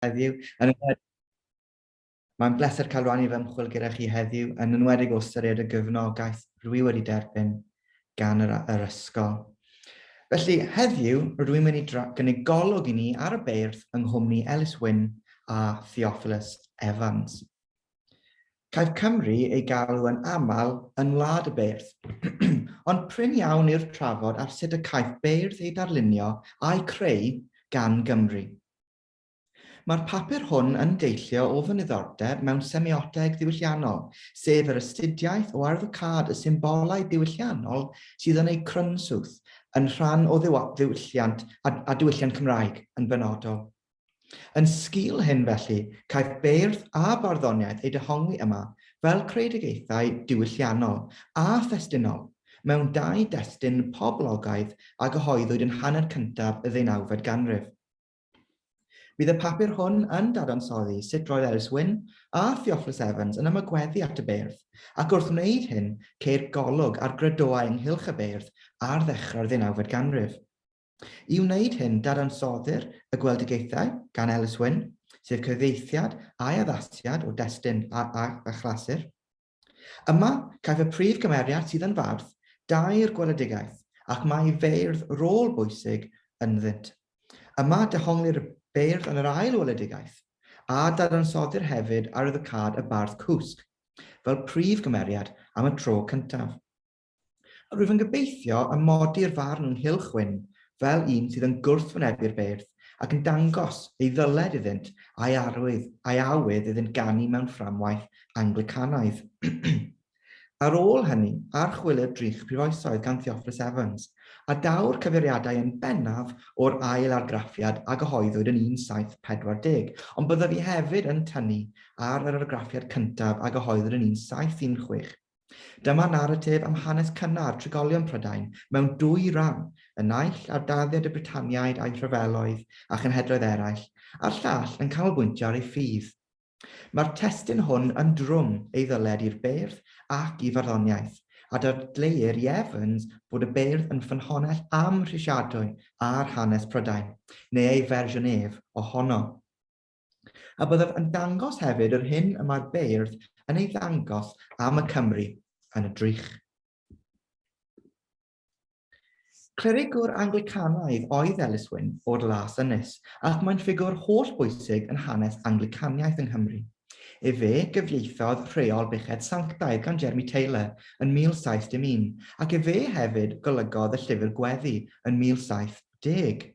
heddiw. Mae'n bleser cael rhan i fy ymchwil gyda chi heddiw, yn enwedig o ystyried y gyfnogaeth rwy wedi derbyn gan yr ysgol. Felly, heddiw, rwy'n mynd i gynnig golwg i ni ar y beirdd yng nghwmni Ellis Wynne a Theophilus Evans. Caiff Cymru ei galw yn aml yn wlad y beirdd, ond prin iawn yw'r trafod ar sut y caiff beirdd ei darlunio a'i creu gan Gymru. Mae'r papur hwn yn deillio o fy niddordeb mewn semioteg ddiwylliannol, sef yr astudiaeth o arddocad y symbolau diwylliannol sydd yn ei crynswth yn rhan o ddiwylliant a diwylliant Cymraeg yn benodol. Yn sgil hyn felly, caiff beirdd a barddoniaeth ei dehongli yma fel creadigaethau diwylliannol a thestunol mewn dau destun poblogaidd a gyhoeddwyd yn hanner cyntaf y 19fed ganrif. Bydd y papur hwn yn dadansoddi sut roedd Ellis Wynne a Theophilus Evans yn ymagweddu at y beirdd, ac wrth wneud hyn, ceir golwg ar grydoau ynghylch y beirdd ar ddechrau'r 19fed ganrif. I wneud hyn, dadansoddir y gweledigaethau gan Ellis Wynne, sef cyfieithiad a'i addasiad o destun a chlasur. Yma, caiff y prif gymeriad sydd yn fardd dair gweledigaeth, ac mae beirdd rôl bwysig ynddynt. Yma, dehonglir beirdd yn yr ail weledigaeth, a dadansoddir hefyd ar arddocad y bardd cwsg, fel prif gymeriad am y tro cyntaf. Rwyf yn gobeithio amodi'r farn ynghylch Wynne fel un sydd yn gwrthwynebu'r beirdd ac yn dangos ei ddyled iddynt a'i awydd iddynt ganu mewn fframwaith Anglicanaidd. Ar ôl hynny, archwilio'r drych prifysgol gan Theophilus Evans, a daw'r cyfeiriadau yn bennaf o'r ail argraffiad a gyhoeddwyd yn 1740, ond bydda fi hefyd yn tynnu ar yr argraffiad cyntaf a gyhoeddwyd yn 1716. Dyma naratif am hanes cynnar trigolion Prydain mewn dwy ran, y naill ar daddiad y Britaniaid a'i rhyfeloedd a chenhedloedd eraill, a'r llall yn canolbwyntio ar ei ffydd. Mae'r testun hwn yn drwm ei ddyled i'r beirdd ac i farddoniaeth, a dadleuir i Evans bod y beirdd yn ffynhonnell amhrisiadwy ar hanes Prydain, neu ei fersiwn ef ohono. A byddaf yn dangos hefyd yr hyn y mae'r beirdd yn ei ddangos am y Cymru yn y drych. Clerigwr Anglicanaidd oedd Ellis Wynne o'r las ynys, ac mae'n ffigwr hollbwysig yn hanes Anglicaniaeth yng Nghymru. Fe gyfieithodd rheol bechod sanctaidd gan Jeremy Taylor yn 1711, ac fe hefyd golygodd y llyfr gweddi yn 1710.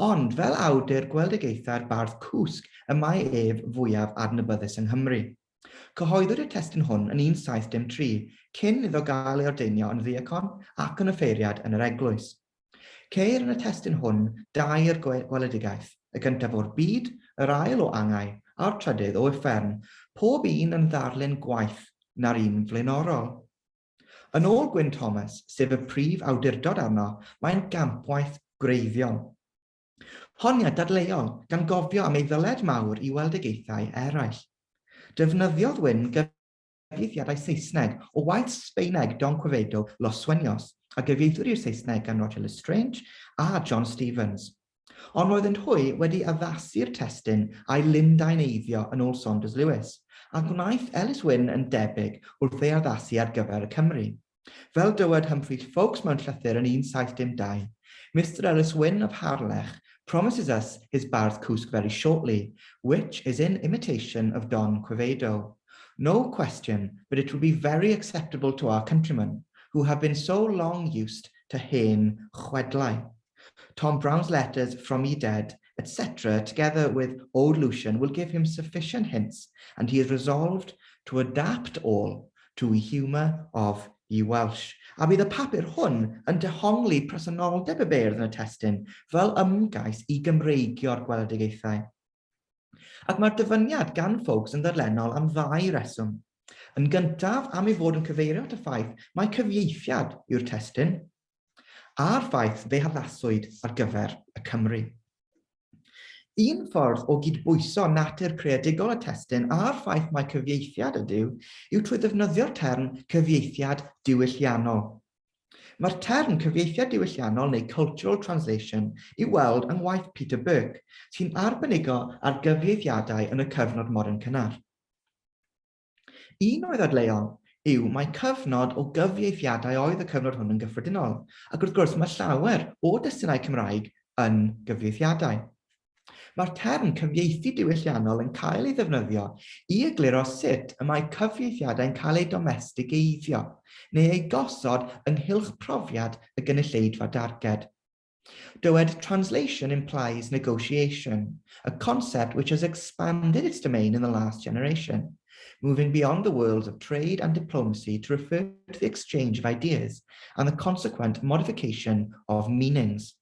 Ond fel awdur gweledigaethau'r bardd cwsg y mae ef fwyaf adnabyddus yng Nghymru. Cyhoeddwyd y testun hwn yn 1713, cyn iddo gael ei ordeinio yn ddiacon ac yn offeiriad yn yr eglwys. Ceir yn y testun hwn dair gweledigaeth, y gyntaf o'r byd, yr ail o angau, a'r trydydd o uffern, pob un yn ddarlun gwaith na'r un flaenorol. Yn ôl Gwyn Thomas, sef y prif awdurdod arno, mae'n gampwaith greiddiol. Honiad dadleuol gan gofio am ei ddyled mawr i weledigaethau eraill. Defnyddiodd Wynne gyfieithiadau Saesneg o waith Sbaeneg Don Quevedo Los Sueños a gyfieithwyd i'r Saesneg gan Roger Lestrange a John Stevens. Ond roeddent hwy wedi addasu'r testun a'i lundaineiddio yn ôl Saunders Lewis, a gwnaeth Ellis Wynne yn debyg wrth ei addasu ar gyfer y Cymru. Fel dywed Humphrey Folkes mewn llythyr yn 1712, Mr. Ellis Wynne of Harlech promises us his bards cwsg very shortly, which is in imitation of Don Quevedo. No question, but it will be very acceptable to our countrymen, who have been so long used to hen chwedlau. Tom Brown's letters from ye dead, etc., together with Old Lucian, will give him sufficient hints, and he is resolved to adapt all to the humour of ye Welsh. A bydd y papur hwn yn dehongli presenoldeb y beirdd yn y testun fel ymgais i Gymreigio'r gweledigaethau. Ac mae'r dyfyniad gan Folkes yn ddyrlenol am ddau reswm. Yn gyntaf, am ei fod yn cyfeirio at y ffaith mae cyfieithiad yw'r testun, a'r ffaith fe haddaswyd ar gyfer y Cymru. Un ffordd o gydbwyso natur creadigol y testun a'r ffaith mae cyfieithiad ydyw, yw trwy ddefnyddio'r term cyfieithiad diwylliannol. Mae'r term cyfieithiad diwylliannol neu cultural translation i weld yng ngwaith Peter Burke, sy'n arbenigo ar gyfieithiadau yn y cyfnod modern cynnar. Un o'i ddadleuol yw mae cyfnod o gyfieithiadau oedd y cyfnod hwn yn gyffredinol, ac wrth gwrs mae llawer o destunau Cymraeg yn gyfieithiadau. Mae'r term cyfieithu diwylliannol yn cael ei ddefnyddio i egluro sut y mae cyfieithiadau'n cael ei domestigeiddio, neu ei gosod ynghylch profiad y gynulleidfa darged. Dywed translation implies negotiation, a concept which has expanded its domain in the last generation, moving beyond the worlds of trade and diplomacy to refer to the exchange of ideas and the consequent modification of meanings.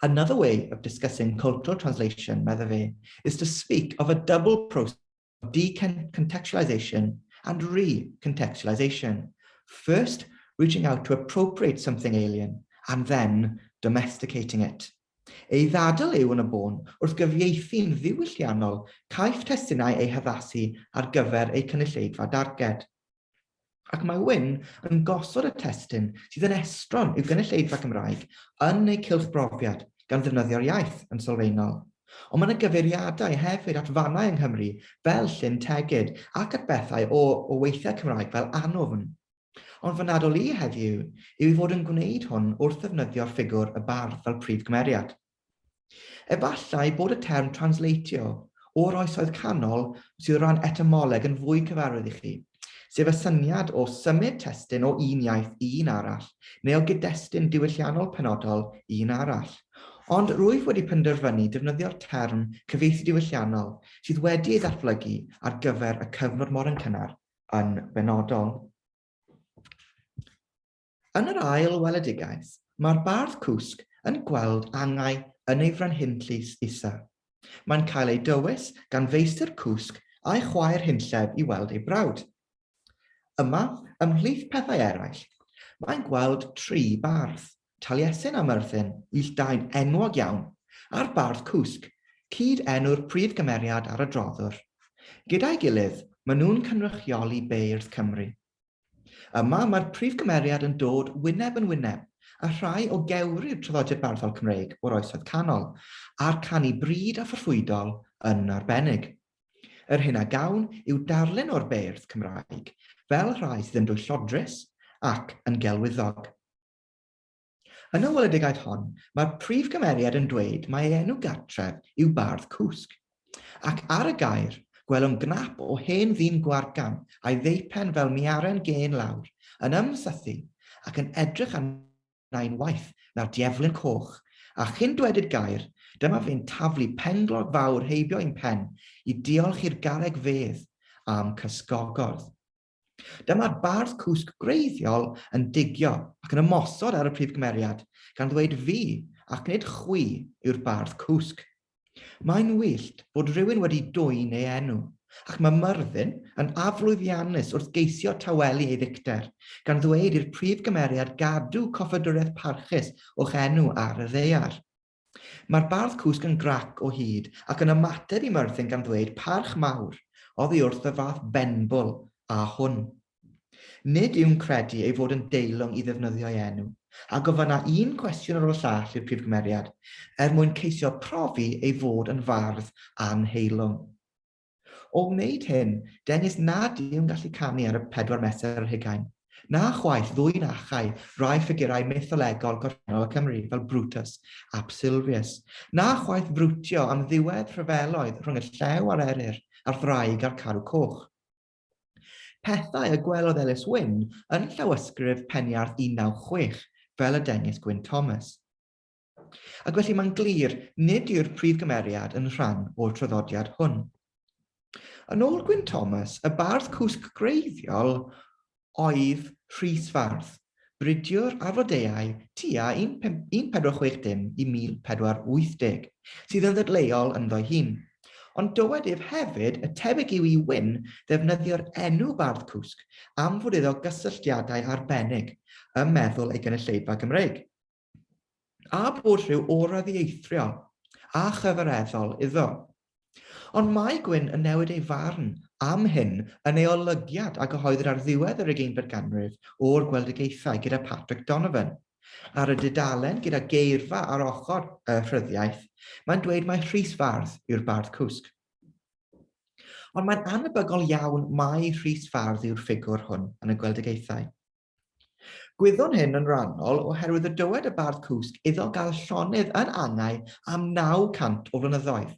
Another way of discussing cultural translation, medda fe, is to speak of a double process of decontextualization and recontextualization. First, reaching out to appropriate something alien, and then domesticating it. Ei ddadl yw yn y bôn wrth gyfieithu'n ddiwylliannol caiff testunau ei haddasu ar gyfer ei cynulleidfa darged. Ac mae Wynne yn gosod y testun sydd yn estron i'w gynulleidfa Cymraeg yn ei cylchbrofiad gan ddefnyddio'r iaith yn sylfaenol. Ond mae yna gyfeiriadau hefyd at fannau yng Nghymru fel Llyn Tegid ac at bethau o weithiau Cymraeg fel anofn. Ond fy nadol i heddiw yw i fod yn gwneud hwn wrth ddefnyddio'r ffigwr y bardd fel prif gymeriad. Efallai bod y term translatio o'r oesoedd canol sydd o ran etymoleg yn fwy cyfarwydd i chi, sef y syniad o symud testun o un iaith i un arall, neu o gyd-destun diwylliannol penodol i un arall. Ond rwyf wedi penderfynu defnyddio'r term cyfieithu diwylliannol sydd wedi ei ddatblygu ar gyfer y cyfnod modern cynnar yn benodol. Yn yr ail weledigaeth, mae'r bardd cwsg yn gweld angau yn ei frenhinllys isa. Mae'n cael ei dywys gan feistr cwsg a'i chwaer hunllef i weld ei brawd. Yma, ymhlith pethau eraill, mae'n gweld 3 bardd, Taliesin a Myrddin, illdain enwog iawn, a'r bardd cwsg, cyd enw'r prif gymeriad ar y droddwr. Gyda'i gilydd, maen nhw'n cynrychioli beirdd Cymru. Yma, mae'r prif gymeriad yn dod wyneb yn wyneb, a rhai o gewri'r traddodiad barddol Cymreig o'r oesoedd canol, a'r canu bryd a pherffwydol yn arbennig. Yr hyn a gawn yw darlun o'r beirdd Cymraeg, fel rhai sydd yn dwyllodrus ac yn gelwyddog. Yn y weledigaeth hon, mae'r prif gymeriad yn dweud mae ei enw gartref yw bardd cwsg, ac ar y gair, gwelwn gnap o hen ddyn gwargan a'i ddeipen fel miaren gen lawr, yn ymsythu ac yn edrych arna'n waith na'r dieflyn coch, a chyn dwedid gair, dyma fe'n taflu penglog fawr heibio ein pen i diolch i'r garreg fedd am cysgogodd. Dyma'r bardd cwsg greiddiol yn digio ac yn ymosod ar y prif gymeriad gan ddweud fi ac nid chwi yw'r bardd cwsg. Mae'n wyllt bod rhywun wedi dwyn ei enw ac mae Myrddin yn aflwyddiannus wrth geisio tawelu ei ddicter gan ddweud i'r prif gymeriad gadw coffadwriaeth parchus o'ch enw ar y ddaear. Mae'r bardd cwsg yn grac o hyd ac yn ymateb i Myrddin gan ddweud parch mawr oddi wrth y fath benbwl a hwn. Nid yw'n credu ei fod yn deilwng i ddefnyddio ei enw, a gofynna un cwestiwn ar ôl llall i'r prif gymeriad, mwyn ceisio profi ei fod yn fardd anheilwng. O wneud hyn, dengys nad yw'n gallu canu ar y 4 mesur yr hugain, na chwaith ddwy'n achau rai ffigurau mytholegol gorffennol y Cymru fel Brutus ap Silvius, na chwaith frwtio am ddiwedd rhyfeloedd rhwng y llew a'r eryr a'r ddraig a'r carw coch. Pethau y gwelodd Ellis Wynne yn llawysgrif Peniarth 1906 fel y dengys Gwyn Thomas. Ac felly mae'n glir nid yw'r prif gymeriad yn rhan o'r traddodiad hwn. Yn ôl Gwyn Thomas, y bardd cwsg greiddiol oedd Rhysfarth, bridiwr ar flodeuau tua 1460 i 1480, sydd yn ddadleuol ynddo'i hun. Ond dywed ef hefyd y tebyg yw i Wynne ddefnyddio'r enw bardd cwsg am fod iddo gysylltiadau arbennig ym meddwl ei gynulleidfa Gymreig, a bod rhyw orodd ieithriol a chyfareddol iddo. Ond mae Gwynne yn newid ei farn Am hyn yn ei olygiad a gyhoeddwyd ar ddiwedd yr 18fed ganrif o'r gweledigaethau gyda Patrick Donovan. Ar y dudalen gyda geirfa ar ochr y rhyddiaeth, mae'n dweud mai Rhysfardd yw'r bardd cwsg. Ond mae'n anebygol iawn mai Rhysfardd yw'r ffigwr hwn yn y gweledigaethau. Gwyddwn hyn yn rhannol oherwydd y dywed y bardd cwsg iddo gael llonydd yn angau am 900 o flynyddoedd.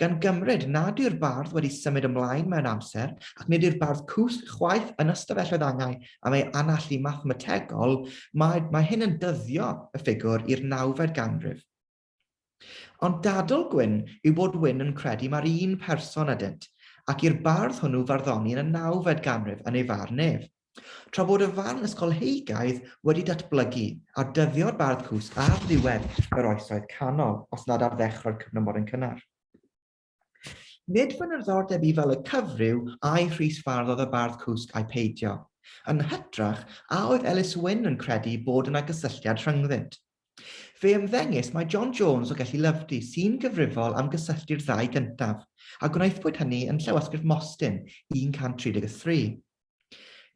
Gan gymryd nad yw'r bardd wedi symud ymlaen mewn amser ac nid yw'r bardd cwsg chwaith yn ystafelloedd angau am ei anallu mathemategol, mae hyn yn dyddio y ffigwr i'r 9fed ganrif. Ond dadl Gwyn yw bod Wynne yn credu mae'r un person ydynt, ac i'r bardd hwnnw farddoni yn y 9fed ganrif yn ei farn ef. Tra bod y farn ysgolheigaidd wedi datblygu a dyddio'r bardd cwsg ar ddiwedd yr oesoedd canol, os nad ar ddechrau'r cyfnod modern cynnar. Nid fy ddiddordeb i fel y cyfryw a'i Rhysfardd oedd y bardd cwsg a'i peidio. Yn hytrach, a oedd Ellis Wynne yn credu bod yna gysylltiad rhyngddynt. Fe ymddengys mae John Jones o Gelli Lyfdy sy'n gyfrifol am gysylltu'r ddau gyntaf, a gwnaethpwyd hynny yn Llywysgrif Mostyn 1133.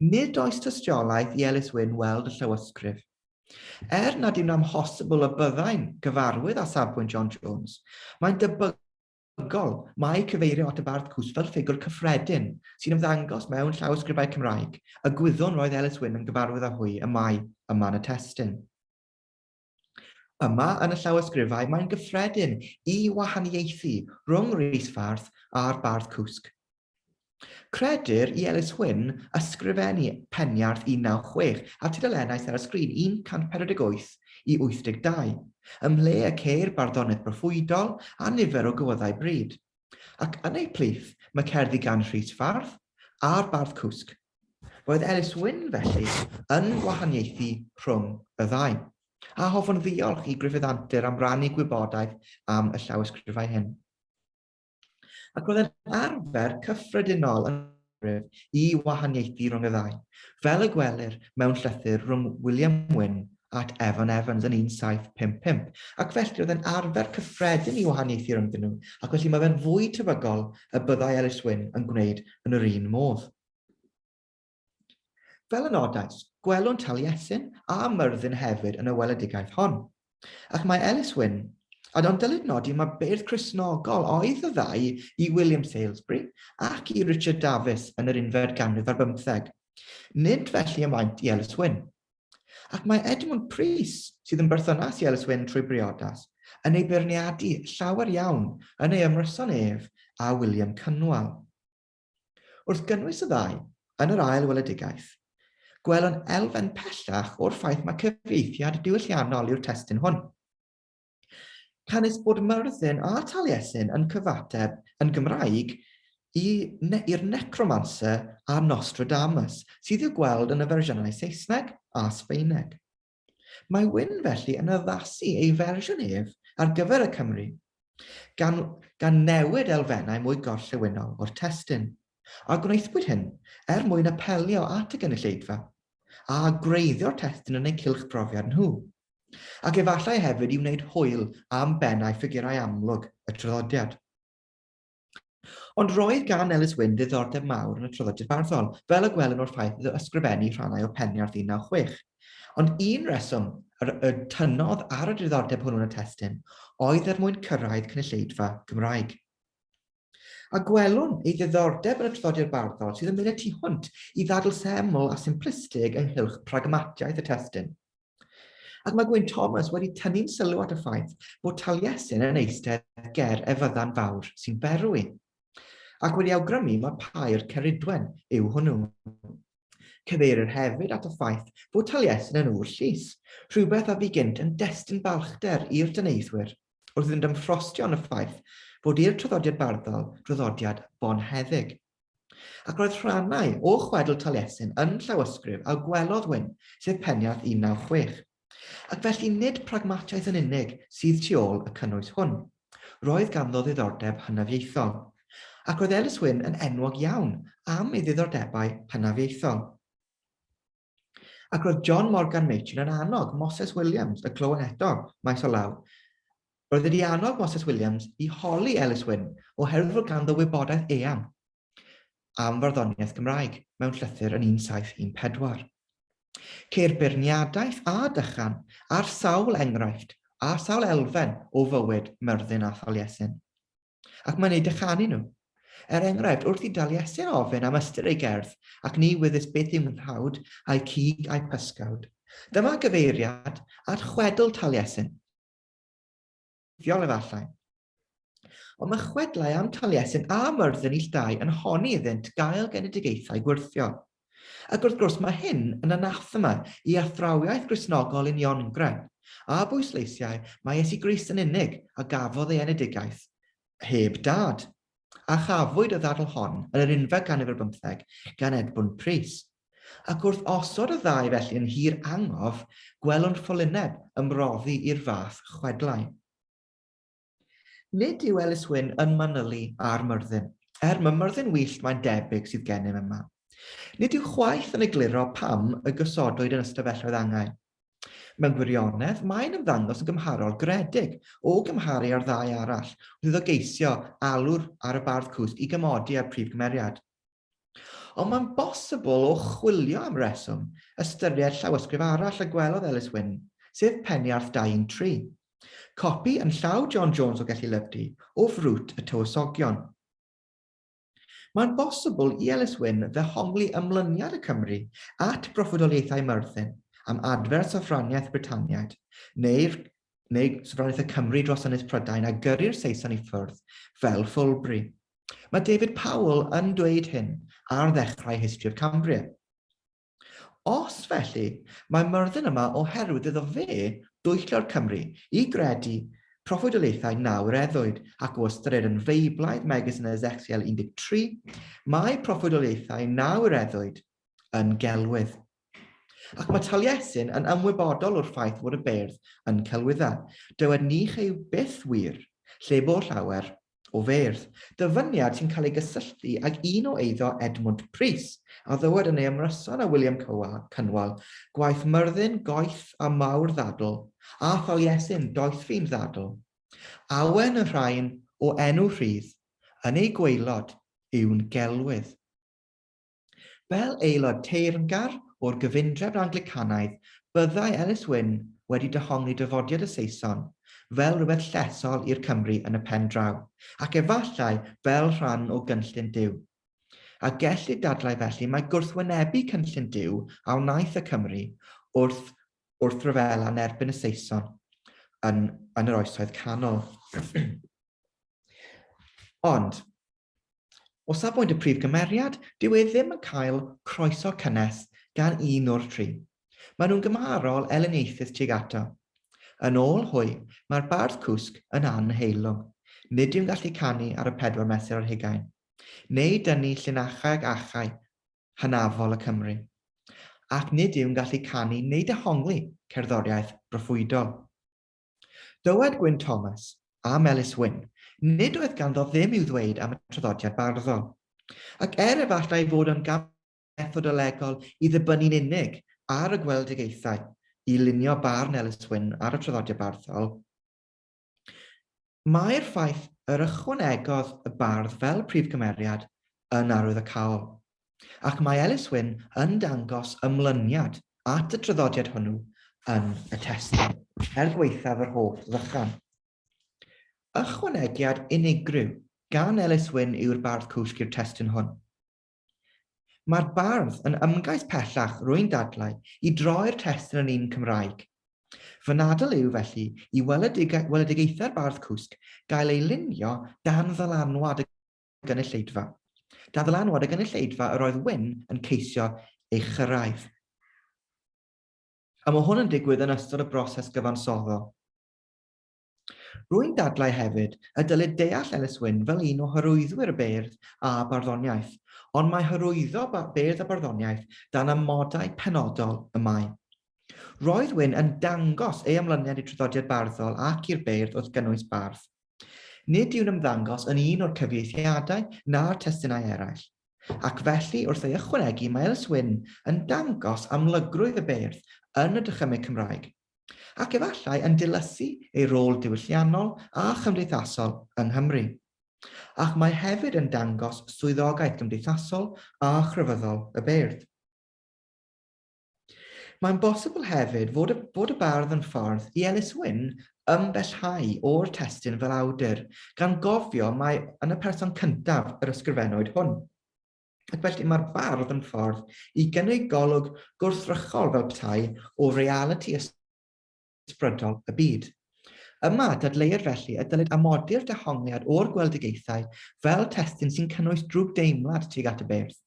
Nid oes tystiolaeth i Ellis Wynne weld y llywysgrif. Nad yw'n amhosibl y byddai'n gyfarwydd â safbwynt John Jones, mae'n debygol mae cyfeirio at y bardd cwsg fel ffigwr cyffredin sy'n ymddangos mewn llawysgrifau Cymraeg, y gwyddwn roedd Ellis Wynne yn gyfarwydd â hwy y mae yma yn y testun. Yma yn y llawysgrifau mae'n gyffredin i wahaniaethu rhwng Rhysfardd a'r bardd cwsg. Credir i Ellis Wynne ysgrifennu peniarth 196 a tudalennau ar y sgrin 148 i 82, ymhle y ceir barddoniaeth broffwydol a nifer o gywyddau bryd. Ac yn ei plith mae cerddi gan Rhysfardd a'r bardd cwsg. Roedd Ellis Wynne felly yn gwahaniaethu rhwng y ddau. A hoffwn ddiolch i Gruffydd Antur am rannu gwybodaeth am y llawysgrifau hyn. Ac roedd yn arfer cyffredinol yn i wahaniaethu rhwng y ddau, fel y gwelir mewn llythyr rhwng William Wynne at Evan Evans yn 1755, ac felly roedd yn arfer cyffredin i wahaniaethu rhwng nhw, ac felly mae fe'n fwy tebygol y byddai Ellis Wynne yn gwneud yn yr un modd. Fel y nodais, gwelwn Taliesin a Myrddin hefyd yn y weledigaeth hon. Ac mae Ellis Wynne, a ond dylid nodi mae beirdd Cristnogol oedd y ddau i William Salisbury ac i Richard Davies yn yr 11fed ganrif ar 15. Nid felly y maint i Ellis Wynne. Ac mae Edmund Pris, sydd yn berthynas i Ellis Wynne trwy briodas, yn ei beirniadu llawer iawn yn ei ymryson ef a William Cynwal. Wrth gynnwys y ddau, yn yr ail weledigaeth, gwelwn elfen pellach o'r ffaith mae cyfieithiad diwylliannol yw'r testun hwn. Canis bod Myrddin a Taliesin yn cyfateb yn Gymraeg i'r necromancer a Nostradamus, sydd i'w gweld yn y fersiynau Saesneg a Sbaeneg. Mae Wynne felly yn addasu ei fersiwn ef ar gyfer y Cymru, gan newid elfennau mwy gorllewinol o'r testun, a gwnaethpwyd hyn mwyn apelio at y gynulleidfa, a greiddio'r testun yn ei cylch profiad nhw. Ac efallai hefyd i wneud hwyl am bennau ffigurau amlwg y traddodiad. Ond roedd gan Ellis Wynne ddiddordeb mawr yn y traddodiad barddol, fel y gwelwn o'r ffaith iddo ysgrifennu rhannau o peniarth 196. Ond un reswm y tynnodd ar y diddordeb hwnnw yn y testun oedd mwyn cyrraedd cynulleidfa Gymraeg. A gwelwn ei ddiddordeb yn y traddodiad barddol sydd yn mynd y tu hwnt i ddadl seml a simplistig ynghylch pragmatiaeth y testun. Ac mae Gwyn Thomas wedi tynnu'n sylw at y ffaith bod Taliesin yn eistedd ger efyddan fawr sy'n berwi, ac wedi awgrymu mae pair Ceridwen yw hwnnw. Cyfeirir hefyd at y ffaith bod Taliesin yn ŵr llys, rhywbeth a fu gynt yn destun balchder i'r dyneithwyr, wrth iddynt ymffrostio yn y ffaith bod i'r traddodiad barddol traddodiad bonheddig. Ac roedd rhannau o chwedl Taliesin yn llawysgrif a gwelodd Wynne, sef peniarth 196. Ac felly nid pragmatiaeth yn unig sydd tu ôl y cynnwys hwn. Roedd ganddo ddiddordeb hynafieithol, ac roedd Ellis Wynne yn enwog iawn am ei ddiddordebau hynafieithol. Ac roedd John Morgan Machen yn annog Moses Williams, y clywon eto, maes o law. Roedd wedi annog Moses Williams i holi Ellis Wynne oherwydd fod ganddo wybodaeth eang. am farddoniaeth Gymraeg mewn llythyr yn 1714. Ceir beirniadaeth a dychan ar sawl enghraifft a sawl elfen o fywyd Myrddin a Thaliesin. Ac mae'n ei dychanu nhw. Enghraifft, wrth i Taliesin ofyn am ystyr ei gerdd ac ni wyddys beth yw'n nhawd a'i cig a'i pysgawd. Dyma gyfeiriad at chwedl Taliesin. Fiol efallai. Ond mae chwedlau am Taliesin a Myrddin illtai yn honni iddynt gael genedigaethau gwirthio. Ac wrth gwrs mae hyn yn anathema i athrawiaeth Gristnogol uniongren a bwysleisiau mae Iesu Grist yn unig a gafodd ei enedigaeth heb dad. A chafwyd y ddadl hon yn yr 11 gan Edmund Pris. Ac wrth osod y ddau felly yn hir angof, gwelwn ffolyneb ymroddi i'r fath chwedlau. Nid yw Ellis Wynne yn manylu ar Myrddin, mae Myrddin wyllt mae'n debyg sydd gennym yma. Nid yw chwaith yn egluro pam y gysodwyd yn ystafelloedd angau. Mewn gwirionedd, mae'n ymddangos yn gymharol gredig o gymharu ar ddau arall, wrth iddo geisio alwr ar y bardd cwsg i gymodi â'r prif gymeriad. Ond mae'n bosibl o chwilio am reswm ystyried llawysgrif arall y gwelodd Ellis Wynne, sef Peniarth 2-3. Copi yn llaw John Jones o Gelli Lyfdy o frwt y tywysogion. Mae'n bosibl i Ellis Wynne ddehongli ymlyniad y Cymru at broffwydoliaethau Myrddin am adfer sofraniaeth Britaniaid, neu sofraniaeth y Cymru dros Ynys Prydain a gyrru'r Saeson i ffwrdd fel Fulbury. Mae David Powell yn dweud hyn ar ddechrau History of Cambria. Os felly, mae Myrddin yma oherwydd iddo fe dwyllio'r Cymru i gredu proffwydoliaethau nawreddwyd ac o ystyried yn feiblaidd megis yn Ezechiel 13, mae proffwydoliaethau nawreddwyd yn gelwydd. Ac mae Taliesin yn ymwybodol o'r ffaith fod y beirdd yn celwyddau. Dywed ni chyw byth wir, lle bo llawer o feirdd. Dyfyniad sy'n cael ei gysylltu ag un o eiddo Edmund Pris, a ddywed yn ei ymryson â William Cynwal, gwaith Myrddin goeth a mawr ddadl, a Taliesin doethfi'n ddadl. Awen y rhain o enw rhydd, yn ei gwaelod yw'n gelwydd. Fel aelod teyrngar o'r gyfundrefn Anglicanaidd, byddai Ellis Wynne wedi dehongli dyfodiad y Saeson fel rhywbeth llesol i'r Cymru yn y pen draw, ac efallai fel rhan o gynllun Duw. A gellir dadlau felly mae gwrthwynebu cynllun Duw a wnaeth y Cymru wrth ryfela yn erbyn y Saeson yn yr oesoedd canol. Ond, o safbwynt y prif gymeriad, dyw e ddim yn cael croeso cynnes gan un o'r tri. Maen nhw'n gymharol eleniaethus tuag ato. Yn ôl hwy, mae'r bardd cwsg yn anheilwng. Nid yw'n gallu canu ar y 4 mesur ar hugain, neu dynnu llinachau ag achau hynafol y Cymru. Ac nid yw'n gallu canu neu dehongli cerddoriaeth broffwydol. Dywed Gwyn Thomas a Ellis Wynne, nid oedd ganddo ddim i'w ddweud am y traddodiad barddol. Ac efallai fod yn methodolegol i ddibynnu'n unig ar y gweledigaethau i lunio barn Ellis Wynne ar y traddodiad barddol, mae'r ffaith yr ychwanegodd y bardd fel prif gymeriad yn arwyddocaol, ac mae Ellis Wynne yn dangos ymlyniad at y traddodiad hwnnw yn y testun, gweithaf yr holl ddychan. Ychwanegiad unigryw gan Ellis Wynne yw'r bardd cwsg i'r testun hwn. Mae'r bardd yn ymgais pellach rwy'n dadlau i droi'r testun yn un Cymraeg. Fy nadl yw felly i weledigaethau'r bardd cwsg gael ei lunio dan ddylanwad y gynulleidfa. Dan ddylanwad y gynulleidfa yr oedd Wynne yn ceisio ei chyrraedd. A mae hwn yn digwydd yn ystod y broses gyfansoddol. Rwy'n dadlau hefyd y dylid deall Ellis Wynne fel un o hyrwyddwyr y beirdd a barddoniaeth, ond mae hyrwyddo beirdd a barddoniaeth dan amodau penodol y mae. Roedd Wynne yn dangos ei ymlyniad i traddodiad barddol ac i'r beirdd wrth gynnwys bardd. Nid yw'n ymddangos yn un o'r cyfieithiadau na'r testunau eraill, ac felly wrth ei ychwanegu mae Ellis Wynne yn dangos amlygrwydd y beirdd yn y dychymyg Cymraeg, ac efallai yn dilysu ei rôl diwylliannol a chymdeithasol yng Nghymru. Ac mae hefyd yn dangos swyddogaeth gymdeithasol a chrefyddol y beirdd. Mae'n bosibl hefyd fod y bardd yn ffordd i Ellis Wynne ymfellhau o'r testun fel awdur, gan gofio mai yn y person cyntaf yr ysgrifennwyd hwn. Ac felly mae'r bardd yn ffordd i gynnwys golwg gwrthrychol fel petai o realiti ysbrydol y byd. Yma, dadleuir felly y dylid amodi'r dehongliad o'r gweledigaethau fel testun sy'n cynnwys drwg deimlad tuag at y beirdd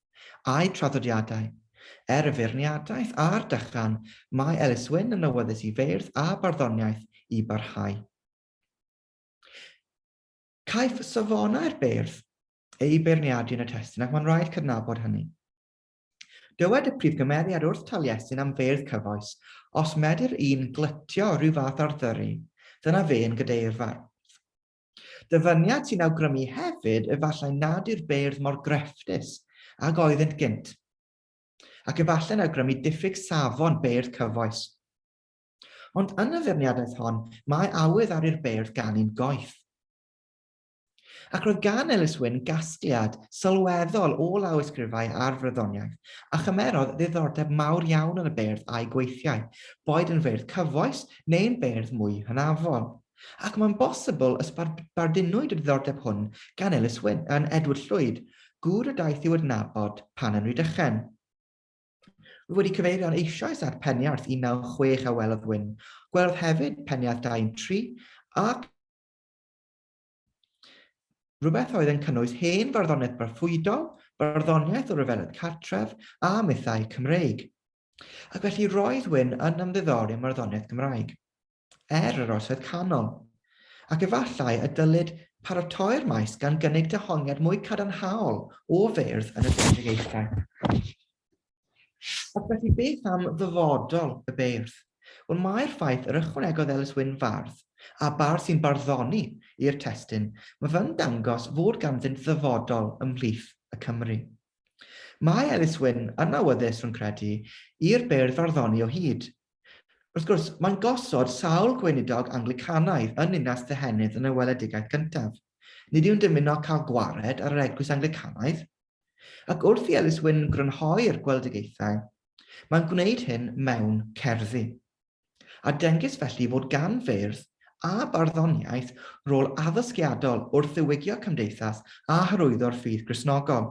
a'i traddodiadau. Y feirniadaeth a'r dychan, mae Ellis Wynne yn awyddus i feirdd a barddoniaeth i barhau. Caiff safonau'r beirdd ei beirniadu yn y testun ac mae'n rhaid cydnabod hynny. Dywed y prif gymeriad wrth Taliesin am feirdd cyfoes, os medir un glytio rhyw fath arddyru, dyna fe yn gydeirfa. Dyfyniad sy'n awgrymu hefyd efallai nad yw'r beirdd mor grefftus ac oeddynt gynt, ac efallai'n awgrymu diffyg safon beirdd cyfoes. Ond yn y feirniadaeth hon, mae awydd ar i'r beirdd gan un goeth. Ac roedd gan Ellis Wynne gasgliad sylweddol o lawysgrifau a'r fryddoniaeth, a chymerodd ddiddordeb mawr iawn yn y beirdd a'i gweithiau, boed yn feirdd cyfoes neu'n beirdd mwy hynafol. Ac mae'n bosibl ysbardinwyd y diddordeb hwn gan Ellis Wynne yn Edward Llwyd, gŵr y daeth i'w adnabod pan yn Rhydychen. Rwy wedi cyfeirio'n eisoes at peniarth 1906 a welodd Wynne, gwelodd hefyd peniarth 23 ac rhywbeth oedd yn cynnwys hen farddoniaeth barthwydol, barddoniaeth o ryfeloedd cartref a mythau Cymreig. Ac felly roedd Wynne yn ymddiddori am farddoniaeth Gymraeg, yr oesoedd canol, ac efallai y dylid paratoi'r maes gan gynnig dehongiad mwy cadarnhaol o feirdd yn y bendigaethau. Ac felly beth am ddyfodol y beirdd? Wel, mae'r ffaith yr ychwanegodd Ellis Wynne fardd, a bardd sy'n barddoni i'r testun, mae fe'n dangos fod ganddynt ddyfodol ymhlith y Cymru. Mae Ellis Wynne yn awyddus rwy'n credu i'r beirdd farddoni o hyd. Wrth gwrs, mae'n gosod sawl gweinidog Anglicanaidd yn Ninas Ddyhenydd yn y weledigaeth gyntaf. Nid yw'n dymuno cael gwared ar yr eglwys Anglicanaidd. Ac wrth i Ellis Wynne grynhoi'r gweledigaethau, mae'n gwneud hyn mewn cerddi. A dengys felly fod gan feirdd a barddoniaeth rôl addysgiadol wrth ddiwygio cymdeithas a hyrwyddo'r ffydd Gristnogol.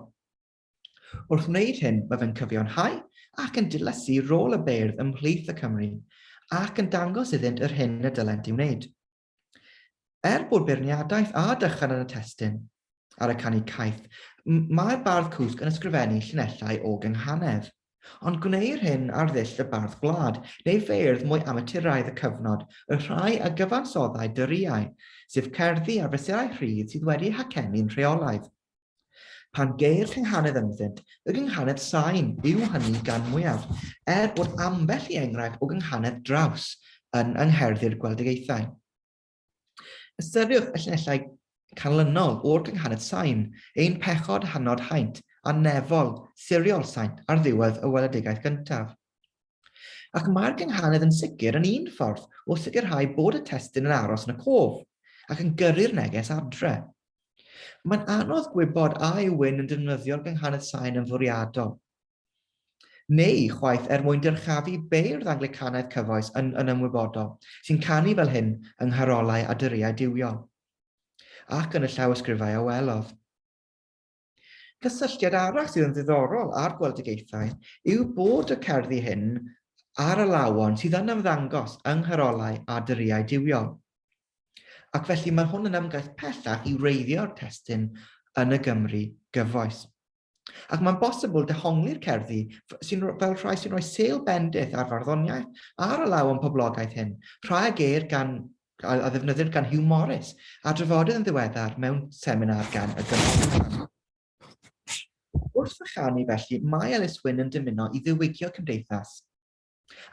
Wrth wneud hyn, mae fe'n cyfiawnhau ac yn dilysu rôl y beirdd ymhlith y Cymru ac yn dangos iddynt yr hyn y dylent i'w wneud. Bod beirniadaeth a dychan yn y testun ar y canu caeth, mae'r bardd cwsg yn ysgrifennu llinellau o gynghanedd. Ond gwneir hyn ar ddull y bardd gwlad, neu feirdd mwy amaturaidd y cyfnod, y rhai a gyfansoddau dyrïau, sef cerddi a fesurau rhydd sydd wedi hacennu'n rheolaidd. Pan geir gynghanedd ynddynt, y gynghanedd sain yw hynny gan mwyaf, bod ambell i enghraifft o gynghanedd draws yn angherddi'r gweledigaethau. Ystyriwch y llinellau canlynol o'r gynghanedd sain, ein pechod hanod haint, a nefol siriol saint ar ddiwedd y weledigaeth gyntaf. Ac mae'r gynghanedd yn sicr yn un ffordd o sicrhau bod y testun yn aros yn y cof ac yn gyrru'r neges adre. Mae'n anodd gwybod a yw Wynne yn defnyddio'r gynghanedd sain yn fwriadol, neu chwaith mwyn dyrchafu beirdd Anglicanaidd cyfoes yn ymwybodol, sy'n canu fel hyn yng ngharolau a dyrïau diwiol, ac yn y llawysgrifau a welodd. Cysylltiad arall sydd yn ddiddorol ar gweledigaethau yw bod y cerddi hyn ar y lawon sydd yn ymddangos yng ngharolau a dyrïau diwiol. Ac felly mae hwn yn ymgais pellach i wreiddio'r testun yn y Gymru gyfoes. Ac mae'n bosibl dehongli'r cerddi fel rhai sy'n rhoi seil bendith ar farddoniaeth ar y lawon poblogaidd hyn, rhai a geir a ddefnyddir gan Hugh Morris a drafodydd yn ddiweddar mewn seminar gan y Gymru. Wrth fychanu felly, mae Ellis Wynne yn dymuno i ddiwygio cymdeithas,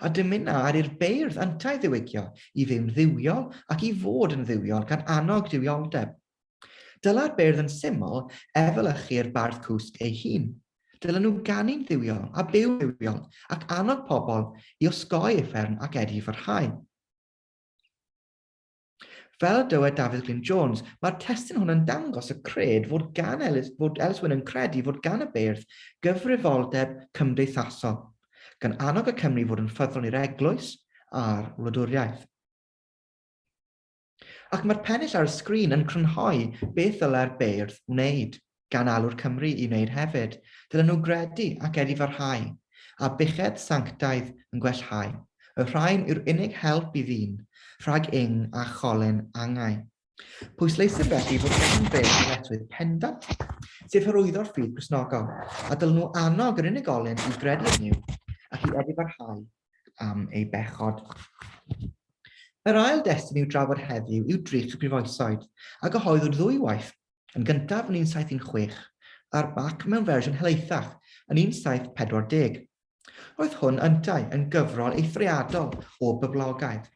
a dymuno ar i'r beirdd yntau ddiwygio i fyw'n ddiwiol ac i fod yn ddiwiol gan annog diwioldeb. Dyla'r beirdd yn syml efelychu'r bardd cwsg ei hun. Dylen nhw ganu'n ddiwiol a byw ddiwiol ac annog pobl i osgoi uffern ac edi fyrhau. Fel y dywed Dafydd Glyn Jones, mae'r testun hwn yn dangos y cred fod Ellis Wynne yn credu fod gan y beirdd gyfrifoldeb cymdeithasol, gan annog y Cymru fod yn ffyddlon i'r eglwys a'r wladwriaeth. Ac mae'r pennill ar y sgrin yn crynhoi beth ddylai'r beirdd wneud, gan alw'r Cymru i wneud hefyd. Dylen nhw gredu ac edifarhau, a buched sanctaidd yn gwellhau. Y rhain yw'r unig help i ddyn, rhag ing a cholyn angau. Pwysleisir felly fod gan beirdd yn etwydd pendant, sef hyrwyddo'r ffydd Gristnogol, a dylen nhw annog yr unigolyn i gredu yn nhw ac i edifarhau am ei bechod. Yr ail destun i'w drafod heddiw yw drych y Prifysgol, a gyhoeddwyd ddwy waith, yn gyntaf yn 1716, a'r bac mewn fersiwn helaethach yn 1740. Roedd hwn yntau yn gyfrol eithriadol o boblogaidd,